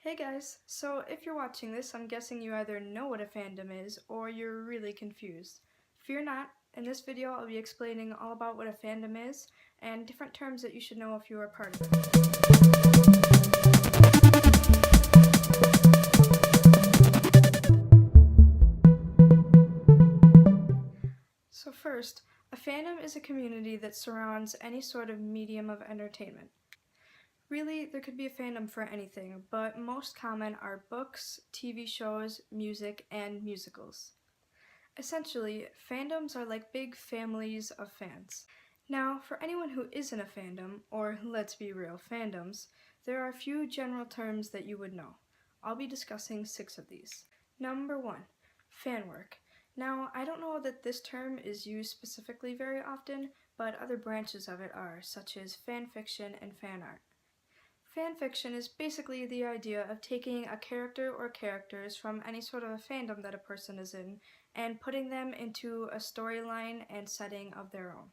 Hey guys, so if you're watching this, I'm guessing you either know what a fandom is or you're really confused. Fear not, in this video I'll be explaining all about what a fandom is and different terms that you should know if you are a part of it. So first, a fandom is a community that surrounds any sort of medium of entertainment. Really, there could be a fandom for anything, but most common are books, TV shows, music, and musicals. Essentially, fandoms are like big families of fans. Now, for anyone who isn't a fandom, or let's be real, fandoms, there are a few general terms that you would know. I'll be discussing 6 of these. Number 1, fan work. Now, I don't know that this term is used specifically very often, but other branches of it are, such as fan fiction and fan art. Fan fiction is basically the idea of taking a character or characters from any sort of a fandom that a person is in and putting them into a storyline and setting of their own.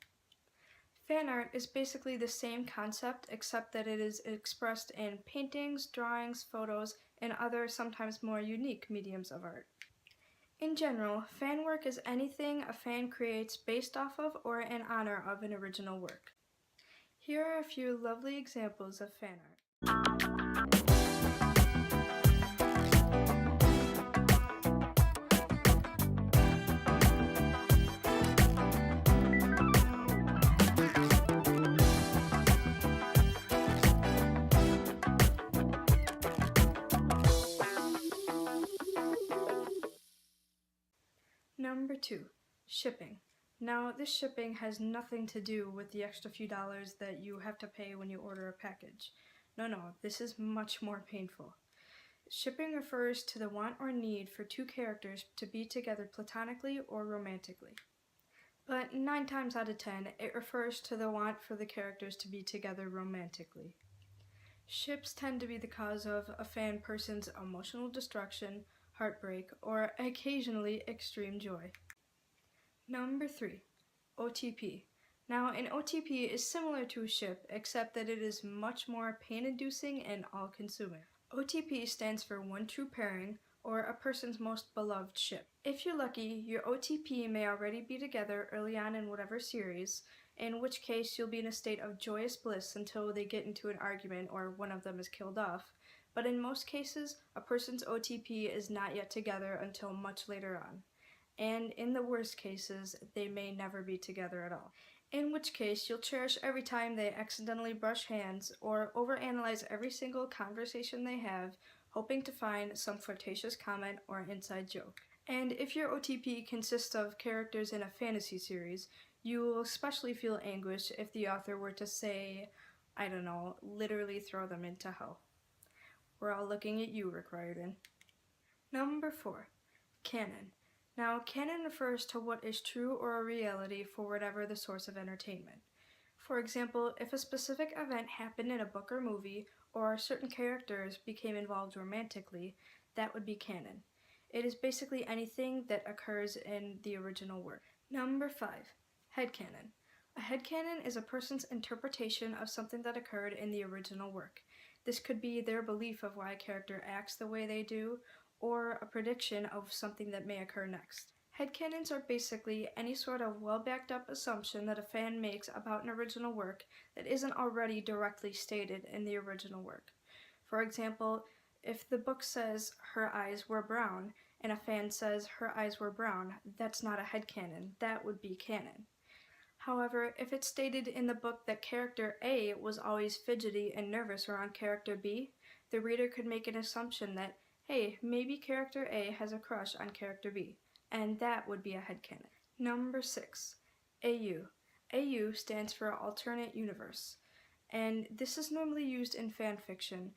Fan art is basically the same concept except that it is expressed in paintings, drawings, photos, and other sometimes more unique mediums of art. In general, fan work is anything a fan creates based off of or in honor of an original work. Here are a few lovely examples of fan art. Number 2, shipping. Now, this shipping has nothing to do with the extra few dollars that you have to pay when you order a package. No, this is much more painful. Shipping refers to the want or need for two characters to be together platonically or romantically. But 9 times out of 10, it refers to the want for the characters to be together romantically. Ships tend to be the cause of a fan person's emotional destruction, heartbreak, or occasionally extreme joy. Number 3, OTP. Now, an OTP is similar to a ship, except that it is much more pain-inducing and all-consuming. OTP stands for one true pairing, or a person's most beloved ship. If you're lucky, your OTP may already be together early on in whatever series, in which case you'll be in a state of joyous bliss until they get into an argument or one of them is killed off. But in most cases, a person's OTP is not yet together until much later on. And in the worst cases, they may never be together at all. In which case, you'll cherish every time they accidentally brush hands or overanalyze every single conversation they have, hoping to find some flirtatious comment or inside joke. And if your OTP consists of characters in a fantasy series, you will especially feel anguish if the author were to say, I don't know, literally throw them into hell. We're all looking at you, Rick Riordan. Number 4, Canon. Now, canon refers to what is true or a reality for whatever the source of entertainment. For example, if a specific event happened in a book or movie, or certain characters became involved romantically, that would be canon. It is basically anything that occurs in the original work. Number 5, headcanon. A headcanon is a person's interpretation of something that occurred in the original work. This could be their belief of why a character acts the way they do, or a prediction of something that may occur next. Headcanons are basically any sort of well-backed-up assumption that a fan makes about an original work that isn't already directly stated in the original work. For example, if the book says her eyes were brown, and a fan says her eyes were brown, that's not a headcanon, that would be canon. However, if it's stated in the book that character A was always fidgety and nervous around character B, the reader could make an assumption that, hey, maybe character A has a crush on character B, and that would be a headcanon. Number 6, AU. AU stands for alternate universe, and this is normally used in fan fiction.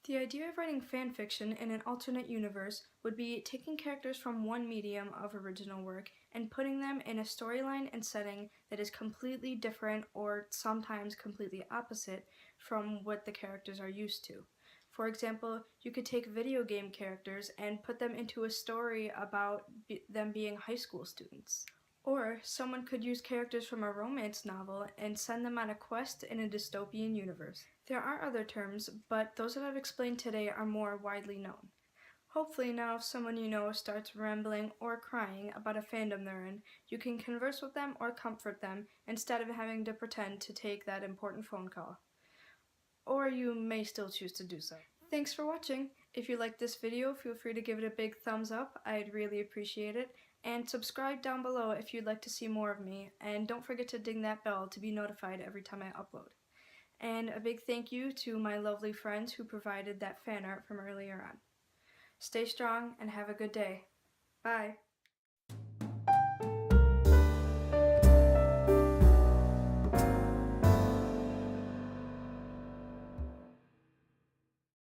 The idea of writing fan fiction in an alternate universe would be taking characters from one medium of original work and putting them in a storyline and setting that is completely different or sometimes completely opposite from what the characters are used to. For example, you could take video game characters and put them into a story about them being high school students. Or someone could use characters from a romance novel and send them on a quest in a dystopian universe. There are other terms, but those that I've explained today are more widely known. Hopefully now if someone you know starts rambling or crying about a fandom they're in, you can converse with them or comfort them instead of having to pretend to take that important phone call. Or you may still choose to do so. Thanks for watching! If you liked this video, feel free to give it a big thumbs up, I'd really appreciate it. And subscribe down below if you'd like to see more of me, and don't forget to ding that bell to be notified every time I upload. And a big thank you to my lovely friends who provided that fan art from earlier on. Stay strong and have a good day. Bye!